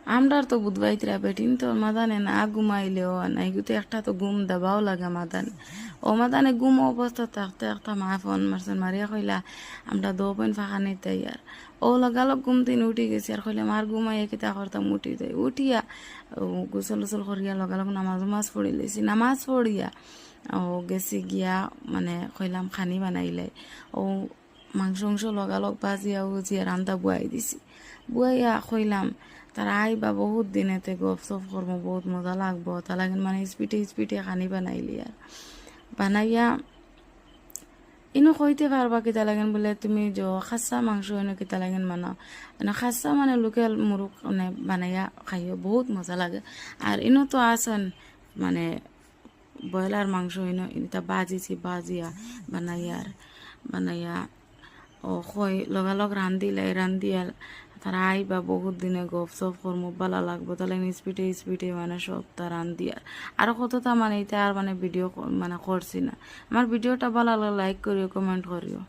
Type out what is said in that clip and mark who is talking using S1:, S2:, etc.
S1: আমরার তো বুধবাইতরা বেটিন তো মাদানে না ঘুমাইলেও না এগুতে একটা তো ঘুম দেবাও লাগে মাদানে ও মাদানে ঘুম অবস্থা থাকতে একটা মা ফোন মারছেন মারিয়া কইলা আমরা দো পয়েন্ট ফাঁকা নিতে আর ও লাগালক ঘুম দিন উঠি গেছি আর কইলে মার ঘুমাইয়া কিতা করতাম উঠি দেয় উঠিয়া গোসল উসল করিয়া লগালক নামাজ পড়ি লেছি নামাজ পড়িয়া ও গেছি গিয়া মানে কইলাম খানি বানাইলাই ও মাংস লগালক বাজিয়া উজিয়া রান্না বুয়াই দিছি বুয়াইয়া কইলাম তারা আইবা বহুত দিনেতে গপ সপ করবো বহুত মজা লাগবো তা লাগেন মানে স্পিটে খানি বানাইলি আর বানাইয়া ইনো কইতে পারবা কিতা লাগেন বলে তুমি খাসা মাংস এনে কিতা লাগেন মানাও এনে খাসা মানে লোকেল মুরগ মানে বানাইয়া খাইও বহুত মজা লাগে আর ইনো তো আসেন মানে ব্রয়লার মাংস ইনো এটা বাজিয়া বানাইয়া ও কই লগালগ রান্দিয়া তারা আইবা বহুত দিনে গপ সপ করমু ভালো লাগবো তাহলে স্পিডে মানে সব তার রান্দিয়া আর কতটা মানে এটা আর মানে ভিডিও মানে করছি না আমার ভিডিওটা ভালো লাগলে লাইক করিও কমেন্ট করিও।